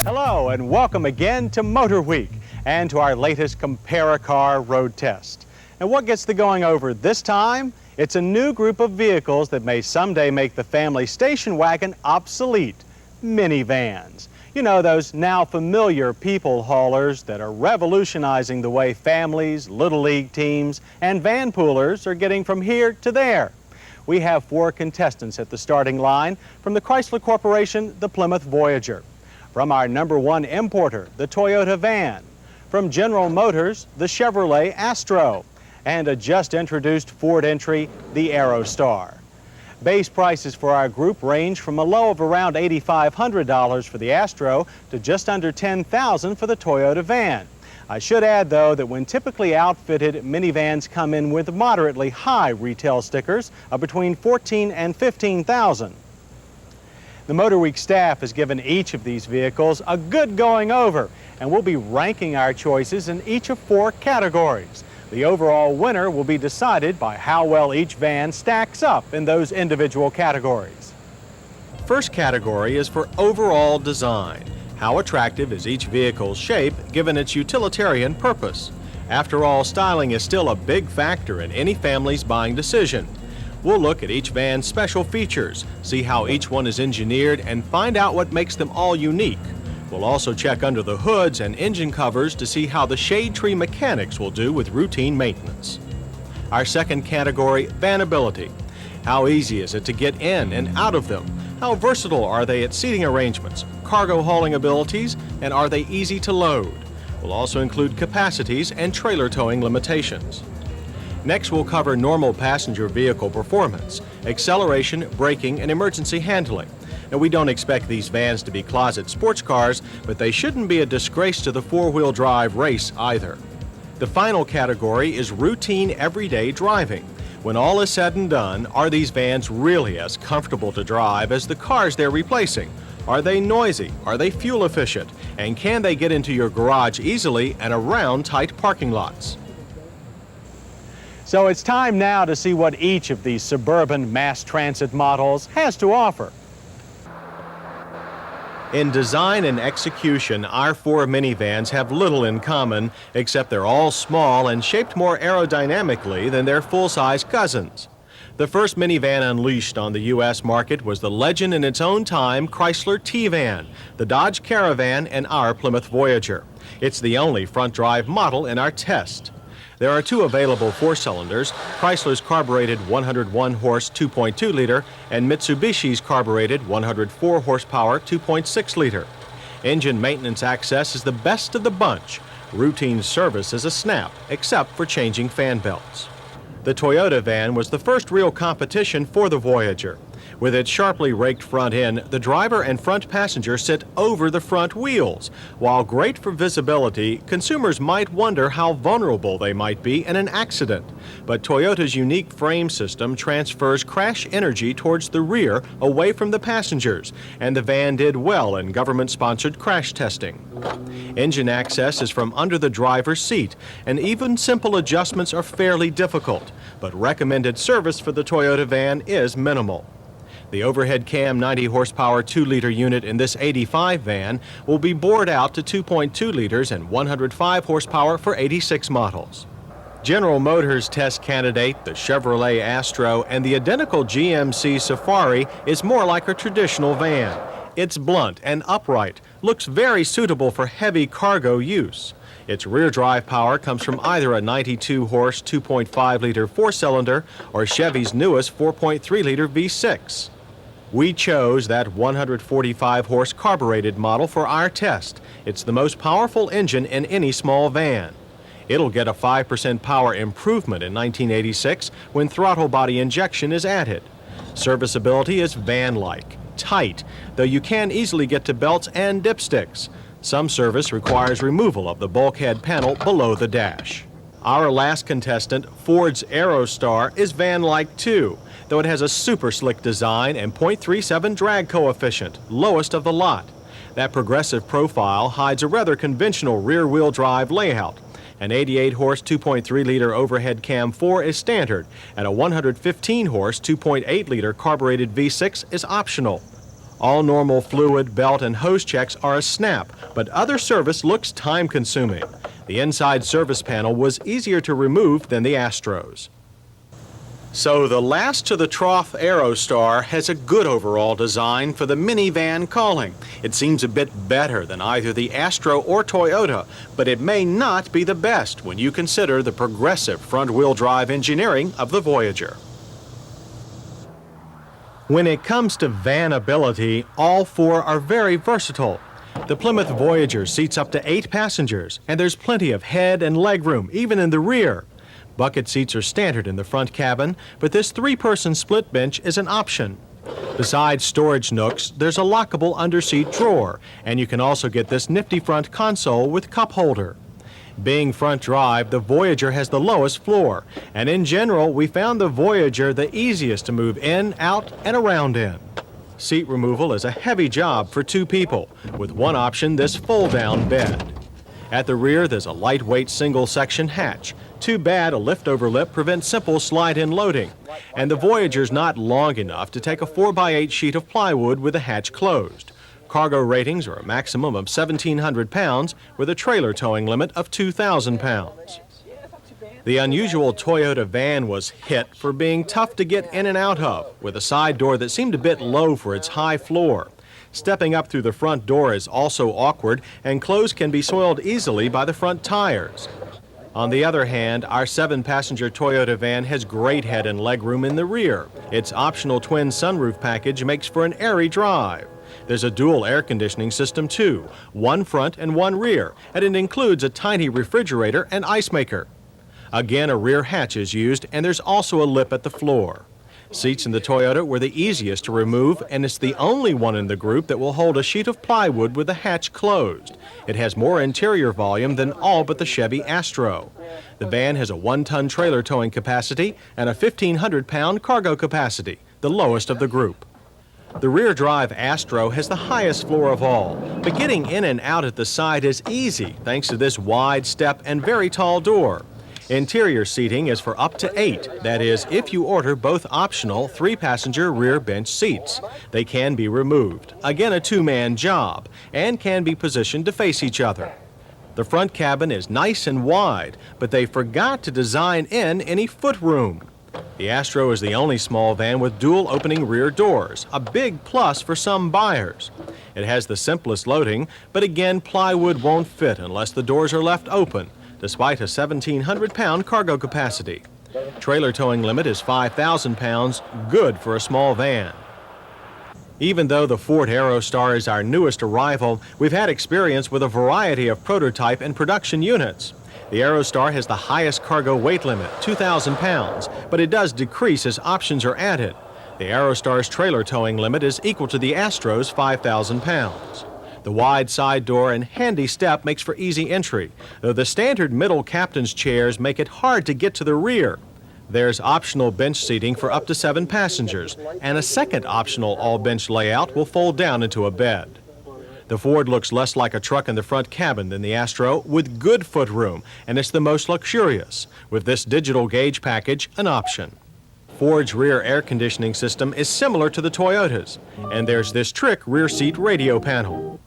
Hello and welcome again to MotorWeek and to our latest Comparo road test. And what gets the going over this time? It's a new group of vehicles that may someday make the family station wagon obsolete, minivans. You know, those now familiar people haulers that are revolutionizing the way families, little league teams, and van poolers are getting from here to there. We have 4 contestants at the starting line. From the Chrysler Corporation, the Plymouth Voyager. From our #1 importer, the Toyota van. From General Motors, the Chevrolet Astro. And a just introduced Ford entry, the Aerostar. Base prices for our group range from a low of around $8,500 for the Astro to just under $10,000 for the Toyota van. I should add, though, that when typically outfitted, minivans come in with moderately high retail stickers of between $14,000 and $15,000. The MotorWeek staff has given each of these vehicles a good going over, and we'll be ranking our choices in each of 4 categories. The overall winner will be decided by how well each van stacks up in those individual categories. First category is for overall design. How attractive is each vehicle's shape given its utilitarian purpose? After all, styling is still a big factor in any family's buying decision. We'll look at each van's special features, see how each one is engineered, and find out what makes them all unique. We'll also check under the hoods and engine covers to see how the shade tree mechanics will do with routine maintenance. Our second category, Vanability. How easy is it to get in and out of them? How versatile are they at seating arrangements, cargo hauling abilities, and are they easy to load? We'll also include capacities and trailer towing limitations. Next, we'll cover normal passenger vehicle performance, acceleration, braking, and emergency handling. Now, we don't expect these vans to be closet sports cars, but they shouldn't be a disgrace to the 4-wheel drive race either. The final category is routine everyday driving. When all is said and done, are these vans really as comfortable to drive as the cars they're replacing? Are they noisy? Are they fuel efficient? And can they get into your garage easily and around tight parking lots? So it's time now to see what each of these suburban mass transit models has to offer. In design and execution, our 4 minivans have little in common, except they're all small and shaped more aerodynamically than their full-size cousins. The first minivan unleashed on the U.S. market was the legend in its own time Chrysler T-Van, the Dodge Caravan, and our Plymouth Voyager. It's the only front-drive model in our test. There are 2 available 4-cylinders, Chrysler's carbureted 101-horse 2.2-liter and Mitsubishi's carbureted 104-horsepower 2.6-liter. Engine maintenance access is the best of the bunch. Routine service is a snap, except for changing fan belts. The Toyota van was the first real competition for the Voyager. With its sharply raked front end, the driver and front passenger sit over the front wheels. While great for visibility, consumers might wonder how vulnerable they might be in an accident. But Toyota's unique frame system transfers crash energy towards the rear, away from the passengers, and the van did well in government-sponsored crash testing. Engine access is from under the driver's seat, and even simple adjustments are fairly difficult. But recommended service for the Toyota van is minimal. The overhead cam 90-horsepower 2-liter unit in this 85 van will be bored out to 2.2 liters and 105 horsepower for 86 models. General Motors test candidate, the Chevrolet Astro, and the identical GMC Safari is more like a traditional van. It's blunt and upright, looks very suitable for heavy cargo use. Its rear drive power comes from either a 92-horse 2.5-liter 4-cylinder or Chevy's newest 4.3-liter V6. We chose that 145-horse carbureted model for our test. It's the most powerful engine in any small van. It'll get a 5% power improvement in 1986 when throttle body injection is added. Serviceability is van-like, tight, though you can easily get to belts and dipsticks. Some service requires removal of the bulkhead panel below the dash. Our last contestant, Ford's Aerostar, is van-like too, though it has a super slick design and 0.37 drag coefficient, lowest of the lot. That progressive profile hides a rather conventional rear-wheel drive layout. An 88-horse 2.3-liter overhead cam 4 is standard, and a 115-horse 2.8-liter carbureted V6 is optional. All normal fluid, belt, and hose checks are a snap, but other service looks time-consuming. The inside service panel was easier to remove than the Astro's. So the last to the trough Aerostar has a good overall design for the minivan calling. It seems a bit better than either the Astro or Toyota, but it may not be the best when you consider the progressive front-wheel drive engineering of the Voyager. When it comes to vanability, all four are very versatile. The Plymouth Voyager seats up to 8 passengers, and there's plenty of head and leg room, even in the rear. Bucket seats are standard in the front cabin, but this 3-person split bench is an option. Besides storage nooks, there's a lockable underseat drawer, and you can also get this nifty front console with cup holder. Being front drive, the Voyager has the lowest floor, and in general, we found the Voyager the easiest to move in, out, and around in. Seat removal is a heavy job for 2 people, with one option, this fold-down bed. At the rear, there's a lightweight single-section hatch. Too bad a lift-over lip prevents simple slide-in loading, and the Voyager's not long enough to take a 4x8 sheet of plywood with the hatch closed. Cargo ratings are a maximum of 1,700 pounds with a trailer towing limit of 2,000 pounds. The unusual Toyota van was hit for being tough to get in and out of, with a side door that seemed a bit low for its high floor. Stepping up through the front door is also awkward, and clothes can be soiled easily by the front tires. On the other hand, our 7-passenger Toyota van has great head and leg room in the rear. Its optional twin sunroof package makes for an airy drive. There's a dual air conditioning system too, one front and one rear, and it includes a tiny refrigerator and ice maker. Again, a rear hatch is used, and there's also a lip at the floor. Seats in the Toyota were the easiest to remove, and it's the only one in the group that will hold a sheet of plywood with the hatch closed. It has more interior volume than all but the Chevy Astro. The van has a 1-ton trailer towing capacity and a 1,500-pound cargo capacity, the lowest of the group. The rear drive Astro has the highest floor of all, but getting in and out at the side is easy thanks to this wide step and very tall door. Interior seating is for up to 8, that is, if you order both optional 3-passenger rear bench seats. They can be removed, again a 2-man job, and can be positioned to face each other. The front cabin is nice and wide, but they forgot to design in any footroom. The Astro is the only small van with dual opening rear doors, a big plus for some buyers. It has the simplest loading, but again, plywood won't fit unless the doors are left open, despite a 1,700-pound cargo capacity. Trailer towing limit is 5,000 pounds, good for a small van. Even though the Ford Aerostar is our newest arrival, we've had experience with a variety of prototype and production units. The Aerostar has the highest cargo weight limit, 2,000 pounds, but it does decrease as options are added. The Aerostar's trailer towing limit is equal to the Astro's 5,000 pounds. The wide side door and handy step makes for easy entry, though the standard middle captain's chairs make it hard to get to the rear. There's optional bench seating for up to 7 passengers, and a second optional all-bench layout will fold down into a bed. The Ford looks less like a truck in the front cabin than the Astro, with good footroom, and it's the most luxurious, with this digital gauge package an option. Ford's rear air conditioning system is similar to the Toyota's, and there's this trick rear seat radio panel.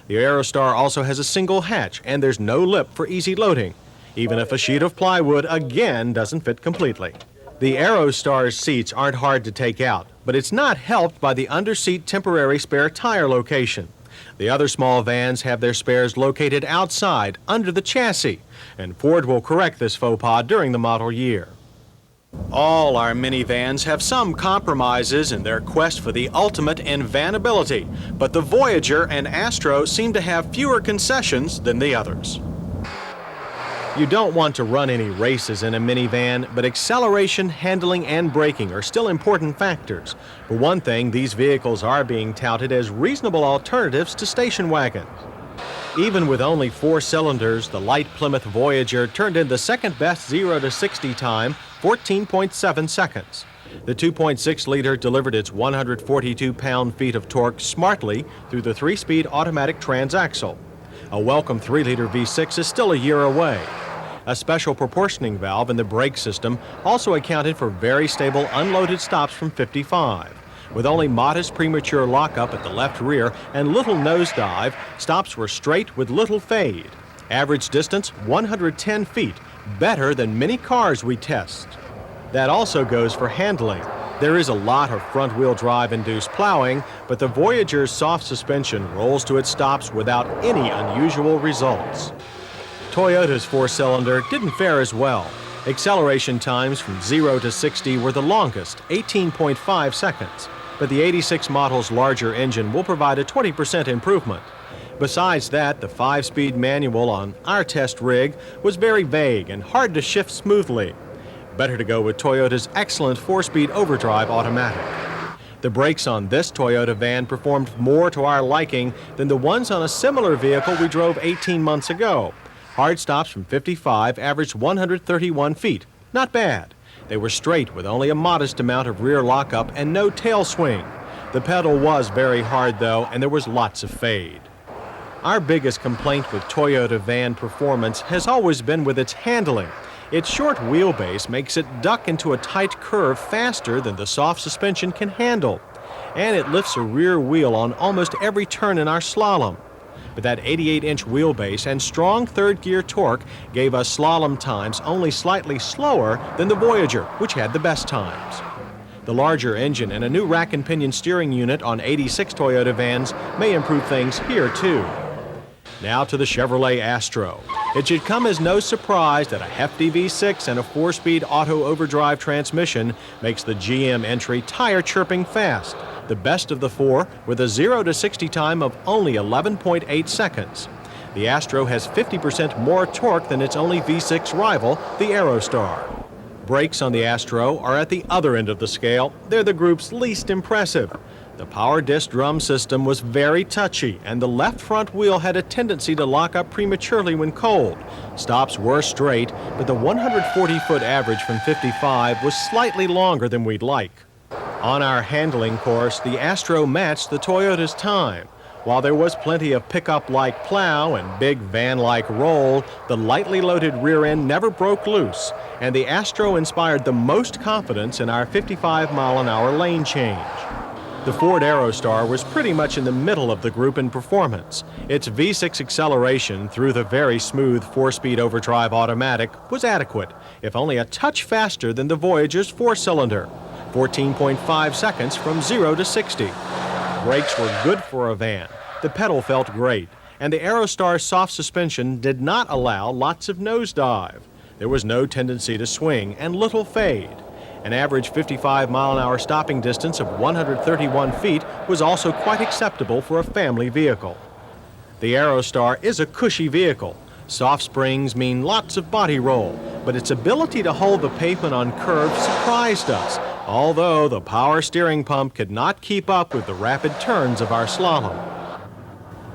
The Aerostar also has a single hatch, and there's no lip for easy loading, even if a sheet of plywood again doesn't fit completely. The Aerostar's seats aren't hard to take out, but it's not helped by the underseat temporary spare tire location. The other small vans have their spares located outside, under the chassis, and Ford will correct this faux pas during the model year. All our minivans have some compromises in their quest for the ultimate in vanability, but the Voyager and Astro seem to have fewer concessions than the others. You don't want to run any races in a minivan, but acceleration, handling, and braking are still important factors. For one thing, these vehicles are being touted as reasonable alternatives to station wagons. Even with only 4 cylinders, the light Plymouth Voyager turned in the second-best 0 to 60 time, 14.7 seconds. The 2.6-liter delivered its 142 pound-feet of torque smartly through the 3-speed automatic transaxle. A welcome 3-liter V6 is still a year away. A special proportioning valve in the brake system also accounted for very stable unloaded stops from 55. With only modest premature lockup at the left rear and little nosedive, stops were straight with little fade. Average distance 110 feet, better than many cars we test. That also goes for handling. There is a lot of front-wheel drive induced plowing, but the Voyager's soft suspension rolls to its stops without any unusual results. Toyota's four-cylinder didn't fare as well. Acceleration times from 0 to 60 were the longest, 18.5 seconds, but the 86 model's larger engine will provide a 20% improvement. Besides that, the 5-speed manual on our test rig was very vague and hard to shift smoothly. Better to go with Toyota's excellent 4-speed overdrive automatic. The brakes on this Toyota van performed more to our liking than the ones on a similar vehicle we drove 18 months ago. Hard stops from 55 averaged 131 feet. Not bad. They were straight with only a modest amount of rear lockup and no tail swing. The pedal was very hard though, and there was lots of fade. Our biggest complaint with Toyota van performance has always been with its handling. Its short wheelbase makes it duck into a tight curve faster than the soft suspension can handle, and it lifts a rear wheel on almost every turn in our slalom. But that 88-inch wheelbase and strong third-gear torque gave us slalom times only slightly slower than the Voyager, which had the best times. The larger engine and a new rack and pinion steering unit on 86 Toyota vans may improve things here too. Now to the Chevrolet Astro. It should come as no surprise that a hefty V6 and a 4-speed auto overdrive transmission makes the GM entry tire-chirping fast, the best of the four with a 0 to 60 time of only 11.8 seconds. The Astro has 50% more torque than its only V6 rival, the Aerostar. Brakes on the Astro are at the other end of the scale. They're the group's least impressive. The power disc drum system was very touchy, and the left front wheel had a tendency to lock up prematurely when cold. Stops were straight, but the 140-foot average from 55 was slightly longer than we'd like. On our handling course, the Astro matched the Toyota's time. While there was plenty of pickup-like plow and big van-like roll, the lightly loaded rear end never broke loose, and the Astro inspired the most confidence in our 55-mile-an-hour lane change. The Ford Aerostar was pretty much in the middle of the group in performance. Its V6 acceleration through the very smooth 4-speed overdrive automatic was adequate, if only a touch faster than the Voyager's 4-cylinder, 14.5 seconds from 0 to 60. Brakes were good for a van. The pedal felt great, and the Aerostar's soft suspension did not allow lots of nosedive. There was no tendency to swing and little fade. An average 55-mile-an-hour stopping distance of 131 feet was also quite acceptable for a family vehicle. The Aerostar is a cushy vehicle. Soft springs mean lots of body roll, but its ability to hold the pavement on curves surprised us, although the power steering pump could not keep up with the rapid turns of our slalom.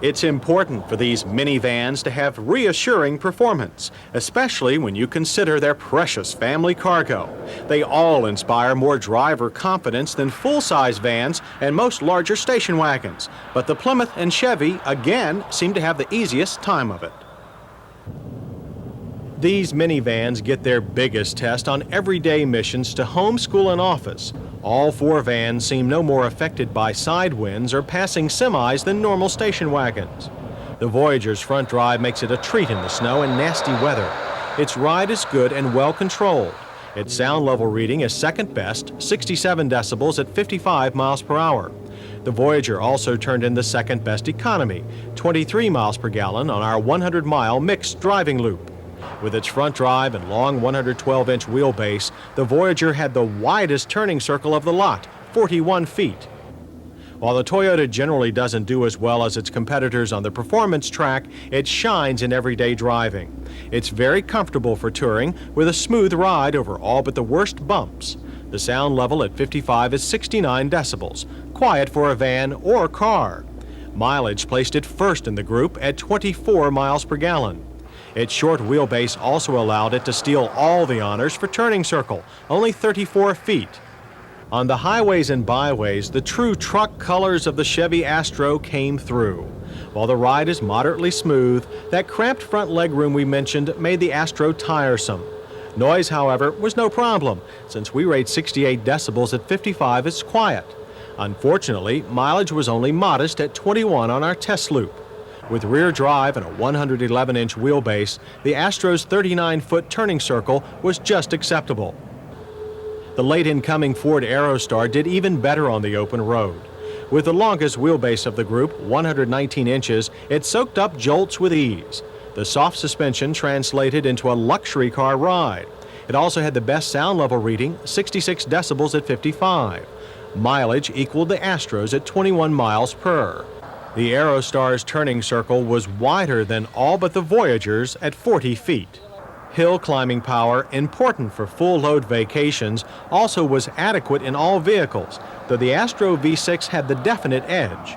It's important for these minivans to have reassuring performance, especially when you consider their precious family cargo. They all inspire more driver confidence than full-size vans and most larger station wagons, but the Plymouth and Chevy, again, seem to have the easiest time of it. These minivans get their biggest test on everyday missions to home, school, and office. All four vans seem no more affected by side winds or passing semis than normal station wagons. The Voyager's front drive makes it a treat in the snow and nasty weather. Its ride is good and well controlled. Its sound level reading is second best, 67 decibels at 55 miles per hour. The Voyager also turned in the second best economy, 23 miles per gallon on our 100-mile mixed driving loop. With its front drive and long 112-inch wheelbase, the Voyager had the widest turning circle of the lot, 41 feet. While the Toyota generally doesn't do as well as its competitors on the performance track, it shines in everyday driving. It's very comfortable for touring, with a smooth ride over all but the worst bumps. The sound level at 55 is 69 decibels, quiet for a van or car. Mileage placed it first in the group at 24 miles per gallon. Its short wheelbase also allowed it to steal all the honors for turning circle, only 34 feet. On the highways and byways, the true truck colors of the Chevy Astro came through. While the ride is moderately smooth, that cramped front legroom we mentioned made the Astro tiresome. Noise, however, was no problem, since we rate 68 decibels at 55 is quiet. Unfortunately, mileage was only modest at 21 on our test loop. With rear drive and a 111-inch wheelbase, the Astro's 39-foot turning circle was just acceptable. The late incoming Ford Aerostar did even better on the open road. With the longest wheelbase of the group, 119 inches, it soaked up jolts with ease. The soft suspension translated into a luxury car ride. It also had the best sound level reading, 66 decibels at 55. Mileage equaled the Astro's at 21 miles per. The Aerostar's turning circle was wider than all but the Voyager's at 40 feet. Hill climbing power, important for full load vacations, also was adequate in all vehicles, though the Astro V6 had the definite edge.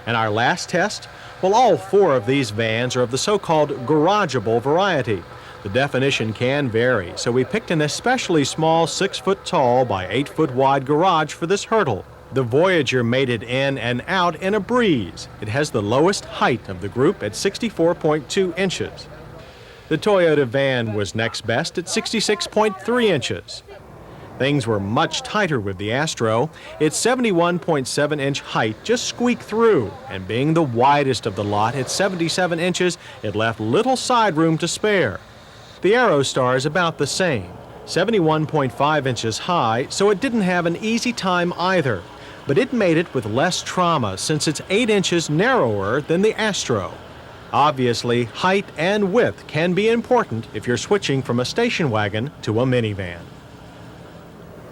And our last test? Well, all 4 of these vans are of the so-called garageable variety. The definition can vary, so we picked an especially small 6-foot tall by 8-foot wide garage for this hurdle. The Voyager made it in and out in a breeze. It has the lowest height of the group at 64.2 inches. The Toyota van was next best at 66.3 inches. Things were much tighter with the Astro. Its 71.7-inch height just squeaked through, and being the widest of the lot at 77 inches, it left little side room to spare. The Aerostar is about the same, 71.5 inches high, so it didn't have an easy time either. But it made it with less trauma since it's 8 inches narrower than the Astro. Obviously, height and width can be important if you're switching from a station wagon to a minivan.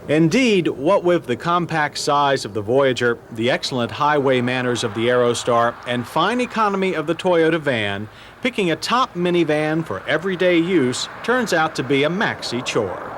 Indeed, what with the compact size of the Voyager, the excellent highway manners of the Aerostar, and fine economy of the Toyota van, picking a top minivan for everyday use turns out to be a maxi chore.